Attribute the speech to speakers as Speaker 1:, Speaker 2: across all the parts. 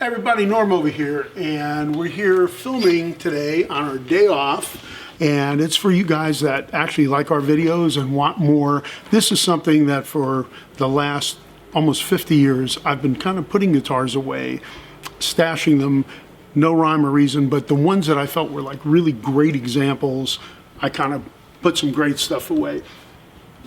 Speaker 1: Everybody, Norm over here, and we're here filming today on our day off, and it's for you guys that actually like our videos and want more. This is something that for the last almost 50 years, I've been kind of putting guitars away, stashing them, no rhyme or reason, but the ones that I felt were like really great examples, I kind of put some great stuff away.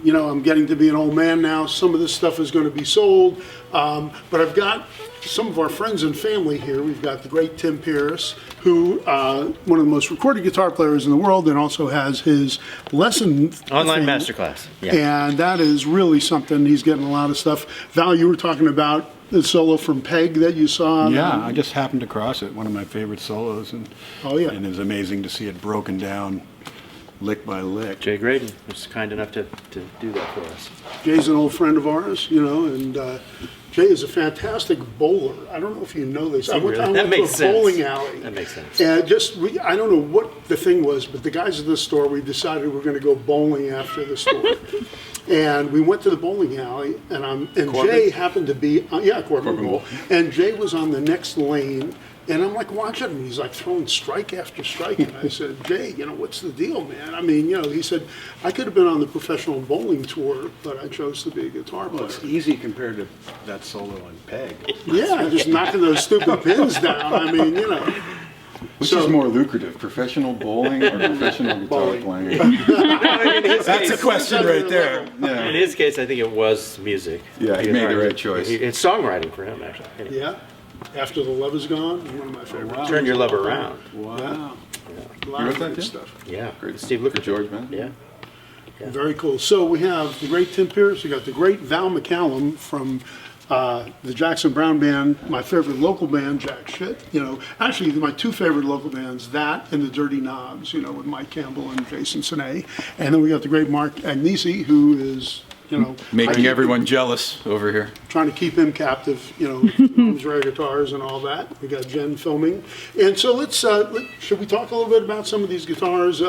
Speaker 1: You know, I'm getting to be an old man now. Some of this stuff is going to be sold, but I've got some of our friends and family here. We've got the great Tim Pierce, who one of the most recorded guitar players in the world, and also has his lesson
Speaker 2: online
Speaker 1: thing.
Speaker 2: masterclass. Yeah.
Speaker 1: And that is really something. He's getting a lot of stuff. Val, you were talking about the solo from Peg that you saw.
Speaker 3: Yeah, I just happened across it. One of my favorite solos, and
Speaker 1: Oh yeah,
Speaker 3: and it was amazing to see it broken down, lick by lick.
Speaker 2: Jay Graydon was kind enough to do that for us.
Speaker 1: Jay's an old friend of ours, you know, and Jay is a fantastic bowler. I don't know if you know this. I went
Speaker 2: That
Speaker 1: to a
Speaker 2: makes sense.
Speaker 1: bowling alley.
Speaker 2: That makes sense.
Speaker 1: And I don't know what the thing was, but the guys at the store, we decided we were going to go bowling after the store. And we went to the bowling alley, and Jay happened to be, Corbin Bowl. And Jay was on the next lane, and I'm like watching him. He's like throwing strike after strike. And I said, Jay, you know, what's the deal, man? I mean, you know, he said, I could have been on the professional bowling tour, but I chose to be a guitar player.
Speaker 3: Well, it's easy compared to that solo on Peg.
Speaker 1: Yeah, just knocking those stupid pins down. I mean, you know.
Speaker 4: Which is more lucrative, professional bowling or professional guitar playing?
Speaker 3: That's a question right there.
Speaker 4: Yeah,
Speaker 2: In his case, I think it was music.
Speaker 4: Yeah, he made the right choice.
Speaker 2: It's songwriting for him, actually. Anyway.
Speaker 1: Yeah. After the Love Is Gone, one of my favorites.
Speaker 2: Turn Your Love Around.
Speaker 3: Wow.
Speaker 1: A lot
Speaker 4: You
Speaker 1: of
Speaker 4: wrote that
Speaker 1: great
Speaker 4: too?
Speaker 1: stuff.
Speaker 2: Yeah.
Speaker 4: Great.
Speaker 2: Steve
Speaker 4: Good
Speaker 2: Lukather.
Speaker 4: George, man.
Speaker 2: Yeah.
Speaker 1: Very cool. So we have the great Tim Pierce. We got the great Val McCallum from the Jackson Browne Band, my favorite local band, Jack Shit. You know, actually my two favorite local bands, that and the Dirty Knobs, you know, with Mike Campbell and Jason Sine. And then we got the great Mark Agnesi, who is, you know,
Speaker 4: Making everyone jealous over here.
Speaker 1: trying to keep him captive, you know, on his rare guitars and all that. We got Jen filming. And so should we talk a little bit about some of these guitars?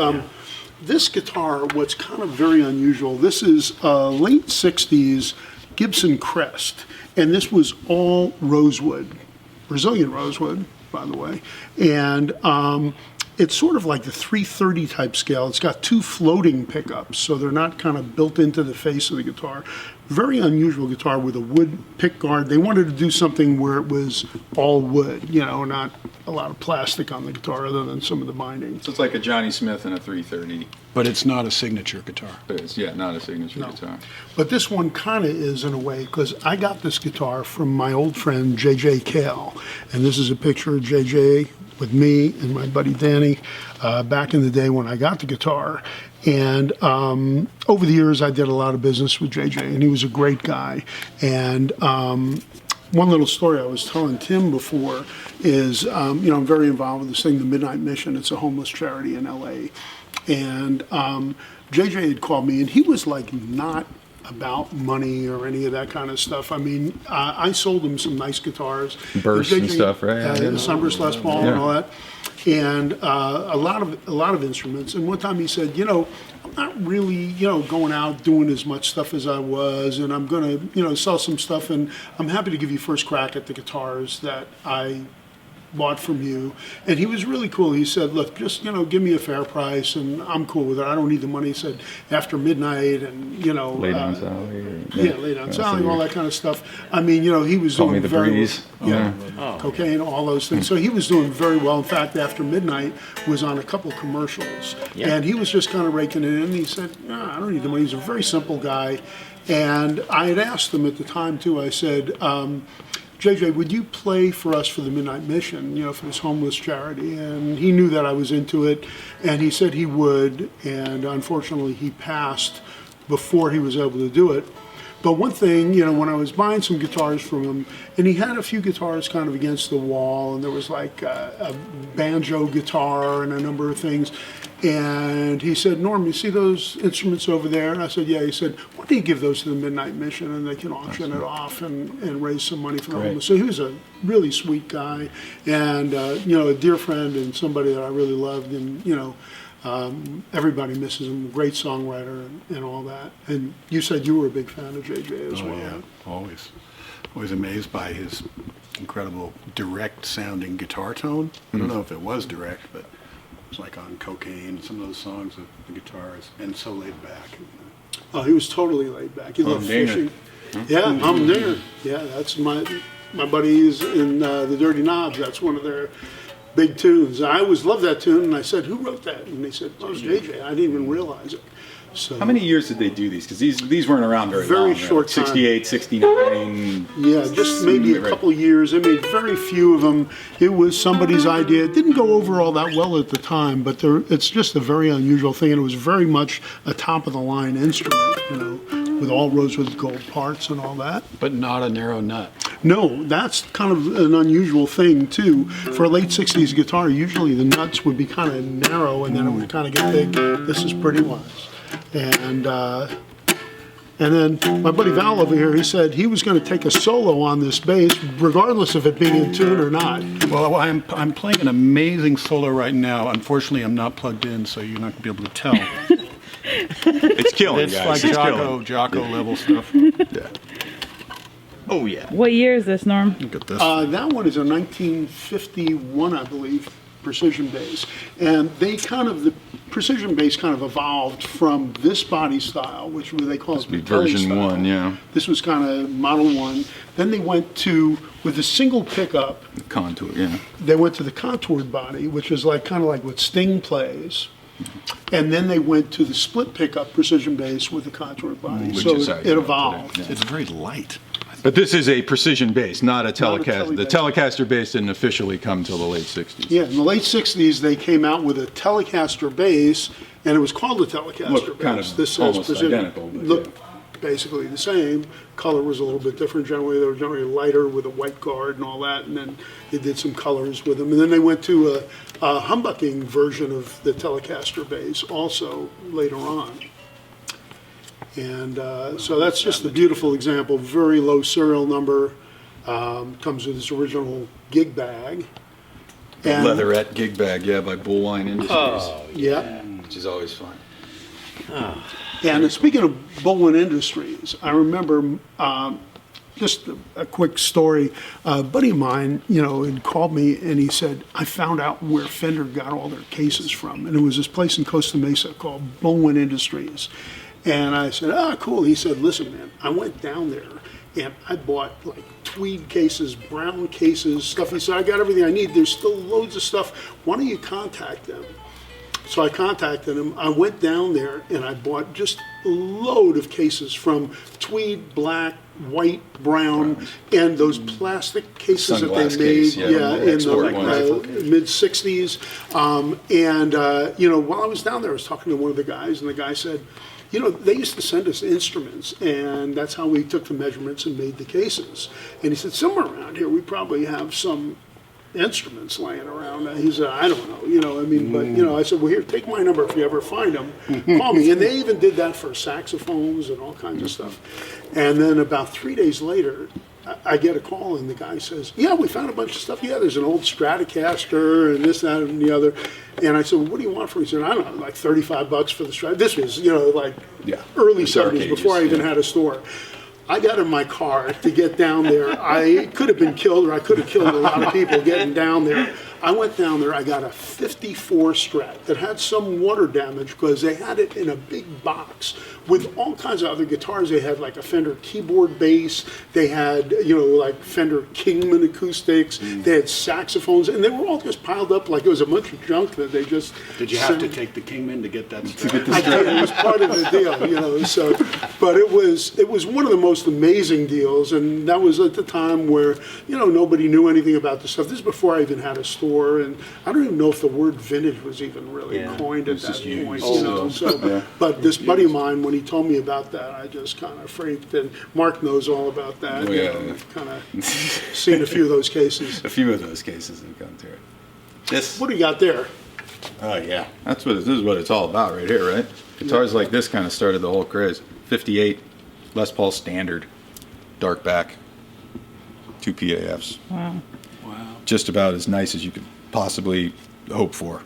Speaker 1: This guitar, what's kind of very unusual, this is a late 60s Gibson Crest. And this was all rosewood, Brazilian rosewood, by the way. And it's sort of like the 330 type scale. It's got two floating pickups, so they're not kind of built into the face of the guitar. Very unusual guitar with a wood pick guard. They wanted to do something where it was all wood, you know, not a lot of plastic on the guitar other than some of the bindings.
Speaker 4: So it's like a Johnny Smith and a 330.
Speaker 3: But it's not a signature guitar.
Speaker 4: But it's, not a signature guitar.
Speaker 1: But this one kind of is in a way, because I got this guitar from my old friend J.J. Cale. And this is a picture of J.J. with me and my buddy Danny back in the day when I got the guitar. And over the years, I did a lot of business with JJ, and he was a great guy. And one little story I was telling Tim before is, you know, I'm very involved with this thing, the Midnight Mission. It's a homeless charity in L.A. And JJ had called me, and he was like not about money or any of that kind of stuff. I mean, I sold him some nice guitars.
Speaker 4: Bursts and stuff, right?
Speaker 1: The Sunburst Les Paul and all that. And a lot of instruments. And one time he said, you know, I'm not really, you know, going out doing as much stuff as I was, and I'm going to, you know, sell some stuff, and I'm happy to give you first crack at the guitars that I bought from you. And he was really cool. He said, look, just, you know, give me a fair price and I'm cool with it. I don't need the money. He said, after midnight and, you know.
Speaker 4: Lay down Sally.
Speaker 1: Lay down Sally, all that kind of stuff. I mean, you know, he was
Speaker 4: Call
Speaker 1: doing
Speaker 4: me the
Speaker 1: very
Speaker 4: breeze.
Speaker 1: well. Cocaine, all those things. So he was doing very well. In fact, after midnight was on a couple commercials.
Speaker 2: Yeah.
Speaker 1: And he was just kind of raking it in. He said, I don't need the money. He's a very simple guy. And I had asked him at the time, too, I said, JJ, would you play for us for the Midnight Mission, you know, for this homeless charity? And he knew that I was into it, and he said he would, and unfortunately he passed before he was able to do it. But one thing, you know, when I was buying some guitars from him, and he had a few guitars kind of against the wall, and there was like a banjo guitar and a number of things. And he said, Norm, you see those instruments over there? And I said, yeah. He said, why don't you give those to the Midnight Mission and they can auction it off and raise some money for the homeless. So he was a really sweet guy and, you know, a dear friend and somebody that I really loved. And, you know, everybody misses him, great songwriter and all that. And you said you were a big fan of JJ as well.
Speaker 3: Yeah, always amazed by his incredible direct sounding guitar tone. I don't know if it was direct, but it's like on Cocaine, some of those songs of the guitars, and so laid back.
Speaker 1: Oh, he was totally laid back. He loved fishing. Yeah, I'm there. Yeah, that's my buddies in the Dirty Knobs. That's one of their big tunes. I always loved that tune, and I said, "Who wrote that?" And they said, "Oh, it was JJ." I didn't even realize it. So
Speaker 4: How many years did they do these? Because these weren't around very long.
Speaker 1: Very short time.
Speaker 4: 68, 69.
Speaker 1: Yeah, just maybe a couple of years. They made very few of them. It was somebody's idea. It didn't go over all that well at the time, but it's just a very unusual thing, and it was very much a top-of-the-line instrument, with all rosewood gold parts and all that.
Speaker 3: But not a narrow nut.
Speaker 1: No, that's kind of an unusual thing, too. For a late 60s guitar, usually the nuts would be kind of narrow, and then it would kind of get big. This is pretty wise. And then my buddy Val over here, he said he was going to take a solo on this bass, regardless of it being in tune or not.
Speaker 3: Well, I'm playing an amazing solo right now. Unfortunately, I'm not plugged in, so you're not going to be able to tell.
Speaker 4: It's killing,
Speaker 3: It's
Speaker 4: guys.
Speaker 3: like
Speaker 4: It's killing.
Speaker 3: Jocko level stuff.
Speaker 4: Yeah. Oh, yeah.
Speaker 5: What year is this, Norm?
Speaker 3: Look at this.
Speaker 1: That one is a 1951, I believe, Precision bass. And the Precision bass kind of evolved from this body style, which they call it the Telly
Speaker 4: Version
Speaker 1: style.
Speaker 4: 1, yeah.
Speaker 1: This was kind of Model 1. Then they went to, with a single pickup,
Speaker 4: Contour, yeah.
Speaker 1: they went to the contoured body, which is kind of like what Sting plays. And then they went to the split pickup Precision bass with the contoured body.
Speaker 4: Which
Speaker 1: So
Speaker 4: is how you
Speaker 1: it
Speaker 4: do it
Speaker 1: evolved.
Speaker 4: today, yeah.
Speaker 3: It's very light.
Speaker 4: But this is a precision bass, not a Telecaster.
Speaker 1: Tele
Speaker 4: The
Speaker 1: bass.
Speaker 4: Telecaster bass didn't officially come until the late 60s.
Speaker 1: Yeah, in the late 60s, they came out with a Telecaster bass, and it was called a Telecaster
Speaker 4: Looked
Speaker 1: bass.
Speaker 4: kind of
Speaker 1: This says
Speaker 4: almost
Speaker 1: Precision.
Speaker 4: identical, but
Speaker 1: Looked basically the same. Color was a little bit different. Generally, they were generally lighter with a white guard and all that, and then they did some colors with them. And then they went to a humbucking version of the Telecaster bass also later on. And so that's just a beautiful example. Very low serial number. Comes with its original gig bag. And-
Speaker 4: Leatherette gig bag, yeah, by Bullwine Industries,
Speaker 1: Yeah.
Speaker 4: which is always fun.
Speaker 1: And speaking of Bowen Industries, I remember just a quick story. A buddy of mine, had called me and he said, I found out where Fender got all their cases from. And it was this place in Costa Mesa called Bowen Industries. And I said, cool. He said, listen, man, I went down there and I bought like tweed cases, brown cases, stuff. He said, I got everything I need. There's still loads of stuff. Why don't you contact them? So I contacted him. I went down there and I bought just a load of cases from tweed, black, white, brown, and those plastic cases that
Speaker 4: Sunglass
Speaker 1: they made
Speaker 4: case, yeah,
Speaker 1: in the
Speaker 4: export ones.
Speaker 1: mid 60s. While I was down there, I was talking to one of the guys, and the guy said, they used to send us instruments, and that's how we took the measurements and made the cases. And he said, somewhere around here, we probably have some instruments laying around. And he said, I don't know, but I said, well, here, take my number if you ever find them, call me. And they even did that for saxophones and all kinds of stuff. And then about 3 days later, I get a call and the guy says, yeah, we found a bunch of stuff. Yeah, there's an old Stratocaster and this, that, and the other. And I said, well, what do you want for it? He said, I don't know, like $35 for the Strat. This was, early
Speaker 4: The dark
Speaker 1: 70s,
Speaker 4: ages,
Speaker 1: before I even
Speaker 4: yeah.
Speaker 1: had a store. I got in my car to get down there. I could have been killed, or I could have killed a lot of people getting down there. I went down there, I got a 54 Strat that had some water damage because they had it in a big box with all kinds of other guitars. They had like a Fender keyboard bass, they had, like Fender Kingman acoustics, they had saxophones, and they were all just piled up like it was a bunch of junk that they just...
Speaker 3: Did you have to take the Kingman to get that Strat?
Speaker 1: I did. It was part of the deal, so, but it was one of the most amazing deals, and that was at the time where, nobody knew anything about this stuff. This is before I even had a store, and I don't even know if the word vintage was even really coined at that point, but this buddy of mine, when he told me about that, I just kind of freaked, and Mark knows all about that.
Speaker 4: Oh, yeah.
Speaker 1: I've kind of seen a few of those cases.
Speaker 4: A few of those cases have come through. This,
Speaker 1: What do you got there?
Speaker 4: oh yeah, this is what it's all about right here, right? Guitars like this kind of started the whole craze. 58 Les Paul Standard, dark back, 2 PAFs.
Speaker 5: Wow.
Speaker 4: Just about as nice as you could possibly hope for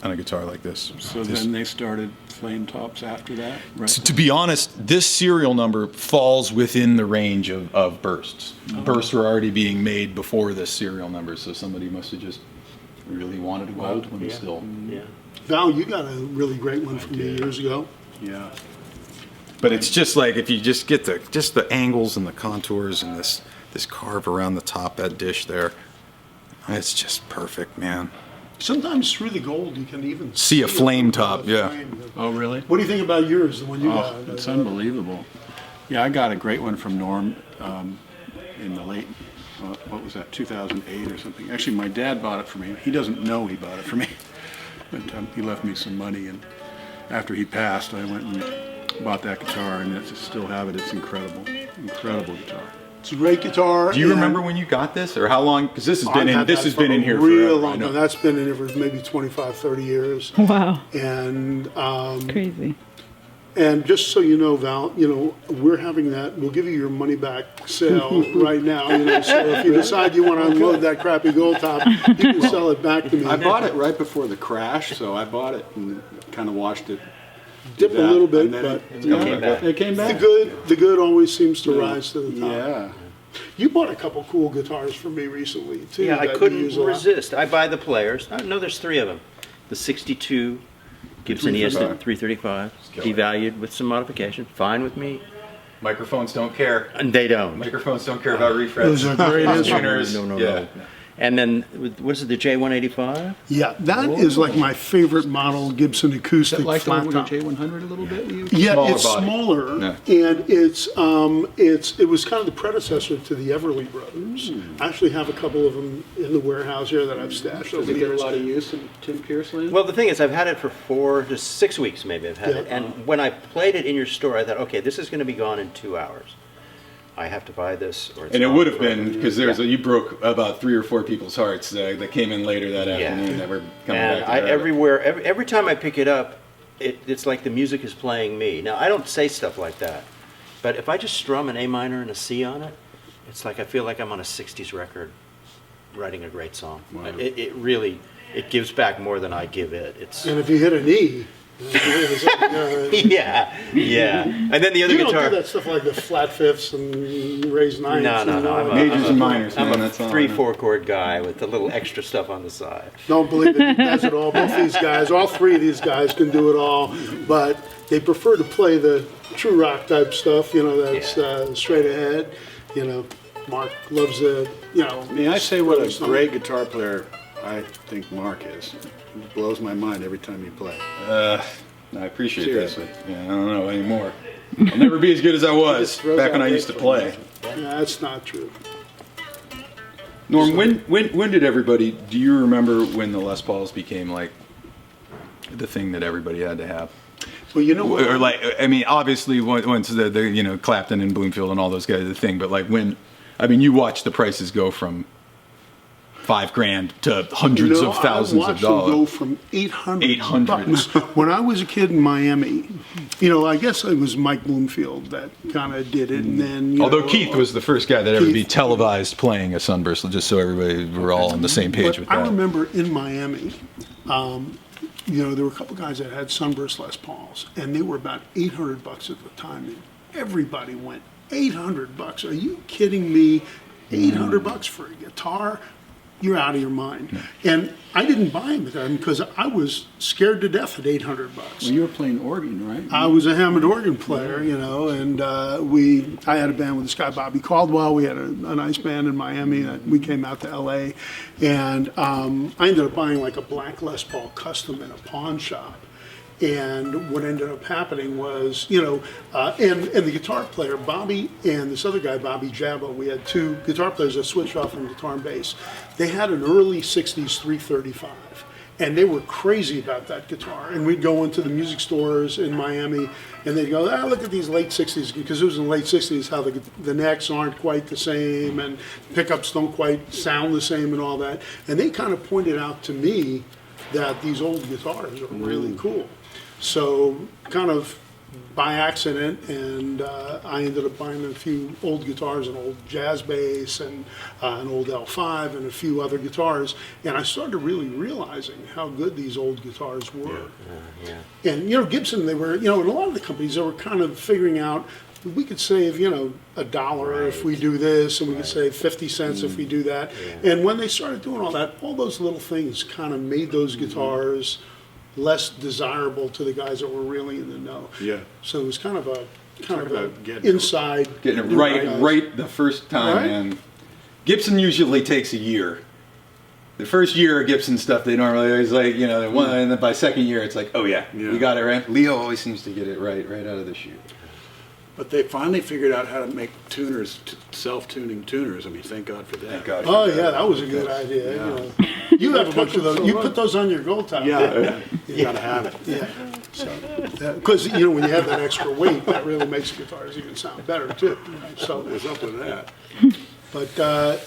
Speaker 4: on a guitar like this.
Speaker 3: So then they started flame tops after that, right?
Speaker 4: To be honest, this serial number falls within the range of bursts. Bursts were already being made before this serial number, so somebody must have just really wanted a gold one still.
Speaker 2: Yeah.
Speaker 1: Val, you got a really great one from me years ago.
Speaker 3: Yeah.
Speaker 4: But it's just like if you just get the angles and the contours and this carve around the top, that dish there, it's just perfect, man.
Speaker 1: Sometimes through the gold, you can even
Speaker 4: See a flame
Speaker 1: it.
Speaker 4: top, yeah.
Speaker 3: Oh, really?
Speaker 1: What do you think about yours, the one you
Speaker 3: Oh,
Speaker 1: got?
Speaker 3: it's unbelievable. Yeah, I got a great one from Norm in the late, what was that, 2008 or something. Actually, my dad bought it for me. He doesn't know he bought it for me, but he left me some money, and after he passed, I went and bought that guitar, and I still have it. It's incredible, incredible guitar.
Speaker 1: It's a great guitar.
Speaker 4: Do you remember when you got this, or how long? Because this has been
Speaker 1: I've had that for
Speaker 4: in
Speaker 1: a
Speaker 4: here
Speaker 1: real
Speaker 4: forever.
Speaker 1: long time. That's been in here for maybe 25, 30 years.
Speaker 5: Wow,
Speaker 1: And
Speaker 5: crazy.
Speaker 1: and just so you know, Val, we're having that. We'll give you your money back sale right now. So if you decide you want to unload that crappy gold top, you can sell it back to me.
Speaker 3: I bought it right before the crash, so I bought it and kind of watched it
Speaker 1: Dip a
Speaker 3: that,
Speaker 1: little bit,
Speaker 3: and then
Speaker 1: but
Speaker 2: It came back.
Speaker 3: it came back.
Speaker 1: the good always seems to rise to the top.
Speaker 3: Yeah.
Speaker 1: You bought a couple cool guitars for me recently too.
Speaker 2: Yeah, I
Speaker 1: that you
Speaker 2: couldn't
Speaker 1: use a lot.
Speaker 2: resist. I buy the players. I know there's three of them. The 62 Gibson ES 335, devalued with some modification. Fine with me.
Speaker 4: Microphones don't care.
Speaker 2: And they don't.
Speaker 4: Microphones don't care about refrets.
Speaker 1: Those are great
Speaker 4: tuners.
Speaker 2: No. And then, what is it, the J185?
Speaker 1: Yeah, that is like my favorite model Gibson acoustic
Speaker 3: Like the
Speaker 1: flat top.
Speaker 3: J100 a little bit?
Speaker 1: Yeah,
Speaker 4: Smaller
Speaker 1: it's
Speaker 4: body.
Speaker 1: smaller,
Speaker 4: Yeah.
Speaker 1: and it was kind of the predecessor to the Everly Brothers. I actually have a couple of them in the warehouse here that I've stashed over
Speaker 3: Does
Speaker 1: the
Speaker 3: it get a
Speaker 1: years.
Speaker 3: lot of use in Tim Pierce land?
Speaker 2: Well, the thing is, I've had it for 4 to 6 weeks, maybe I've had it.
Speaker 1: Yeah.
Speaker 2: And when I played it in your store, I thought, okay, this is going to be gone in 2 hours. I have to buy this, or it's
Speaker 4: And it
Speaker 2: gone
Speaker 4: would have
Speaker 2: forever.
Speaker 4: been because you broke about 3 or 4 people's hearts that came in later that afternoon that were coming
Speaker 2: And
Speaker 4: back. To
Speaker 2: every time I pick it up, it's like the music is playing me. Now, I don't say stuff like that, but if I just strum an A minor and a C on it, it's like I feel like I'm on a 60s record writing a great song.
Speaker 3: Wow.
Speaker 2: It really gives back more than I give it. It's
Speaker 1: And if you hit an E,
Speaker 2: yeah. And then the other
Speaker 1: you don't
Speaker 2: guitar.
Speaker 1: do that stuff like the flat fifths and raised ninths.
Speaker 2: No.
Speaker 1: and all
Speaker 2: I'm
Speaker 1: that.
Speaker 4: Majors and minors,
Speaker 2: I'm
Speaker 4: man.
Speaker 2: a
Speaker 4: That's all I know.
Speaker 2: 3/4 chord guy with the little extra stuff on the side.
Speaker 1: Don't believe it. He does it all. Both these guys, all three of these guys can do it all, but they prefer to play the true rock type stuff, that's straight ahead. Mark loves
Speaker 3: May I say what a
Speaker 1: some-
Speaker 3: great guitar player I think Mark is? It blows my mind every time you play.
Speaker 4: I appreciate
Speaker 3: Seriously.
Speaker 4: that. Yeah, I don't know anymore. I'll never be as good as I was
Speaker 3: just throws
Speaker 4: back when
Speaker 3: out
Speaker 4: I used to
Speaker 3: riffs.
Speaker 4: play.
Speaker 1: Yeah, that's not true.
Speaker 4: Norm, when did everybody? Do you remember when the Les Pauls became like the thing that everybody had to have?
Speaker 1: Well, you know what?
Speaker 4: Or like, I mean, obviously once the Clapton and Bloomfield and all those guys, the thing. But like you watch the prices go from $5,000 to hundreds of thousands
Speaker 1: I
Speaker 4: of
Speaker 1: watched them go
Speaker 4: dollars.
Speaker 1: from 800
Speaker 4: 800.
Speaker 1: bucks. When I was a kid in Miami, I guess it was Mike Bloomfield that kind of did it, and then
Speaker 4: Although Keith was the first guy that ever be
Speaker 1: Keith.
Speaker 4: televised playing a Sunburst, just so everybody were all on the same page
Speaker 1: But
Speaker 4: with
Speaker 1: I
Speaker 4: that.
Speaker 1: remember in Miami, there were a couple guys that had Sunburst Les Pauls, and they were about 800 bucks at the time. And everybody went, 800 bucks? Are you kidding me? 800 bucks for a guitar? You're out of your mind. And I didn't buy them then because I was scared to death at 800 bucks.
Speaker 3: Well, you were playing organ, right?
Speaker 1: I was a Hammond organ player, and I had a band with this guy, Bobby Caldwell. We had a nice band in Miami. We came out to LA, and I ended up buying like a black Les Paul custom in a pawn shop. And what ended up happening was, and the guitar player, Bobby, and this other guy, Bobby Jabbo, we had two guitar players that switched off from guitar and bass. They had an early 60s 335, and they were crazy about that guitar. And we'd go into the music stores in Miami, and they'd go, look at these late 60s, because it was in the late 60s how the necks aren't quite the same, and pickups don't quite sound the same and all that. And they kind of pointed out to me that these old guitars are really cool. So kind of by accident, and I ended up buying a few old guitars, an old jazz bass, and an old L5, and a few other guitars, and I started really realizing how good these old guitars were.
Speaker 2: Yeah.
Speaker 1: And, Gibson, they were, in a lot of the companies, they were kind of figuring out, we could save, $1 if we do this, and we could save 50 cents if we do that. And when they started doing all that, all those little things kind of made those guitars less desirable to the guys that were really in the know.
Speaker 3: Yeah.
Speaker 1: So it was kind of a
Speaker 3: about getting it-
Speaker 1: inside.
Speaker 4: Getting it
Speaker 1: new
Speaker 4: right,
Speaker 1: guys.
Speaker 4: right the first time,
Speaker 1: Right?
Speaker 4: man. Gibson usually takes a year. The first year of Gibson stuff, they normally always like, and then by second year, it's like, oh yeah,
Speaker 3: Yeah.
Speaker 4: you got it right. Leo always seems to get it right out of the chute.
Speaker 3: But they finally figured out how to make tuners, self-tuning tuners. I mean, thank God for that.
Speaker 4: Thank God.
Speaker 1: Oh yeah, that was a good idea.
Speaker 3: Yeah.
Speaker 1: You have a bunch of those. You put those on your gold top.
Speaker 3: Yeah, you gotta have it.
Speaker 1: Yeah. So, because when you have that extra weight, that really makes the guitars even sound better too. So,
Speaker 3: What's up with that?
Speaker 1: but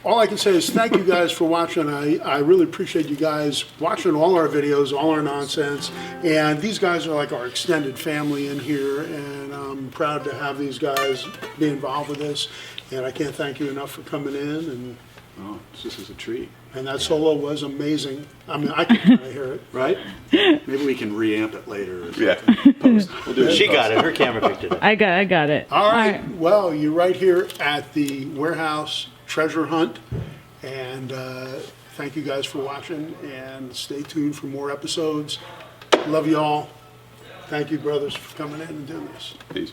Speaker 1: all I can say is thank you guys for watching. I really appreciate you guys watching all our videos, all our nonsense. And these guys are like our extended family in here, and I'm proud to have these guys be involved with this. And I can't thank you enough for coming in.
Speaker 3: Oh, this is a treat.
Speaker 1: And that solo was amazing. I mean, I can kind of hear it.
Speaker 3: Right? Maybe we can reamp it later or something.
Speaker 4: Yeah. Post. We'll do it.
Speaker 2: She got it. Her camera picked it up.
Speaker 5: I got it.
Speaker 1: All right. Well, you're right here at the warehouse treasure hunt. And thank you guys for watching. And stay tuned for more episodes. Love you all. Thank you, brothers, for coming in and doing this.
Speaker 4: Peace.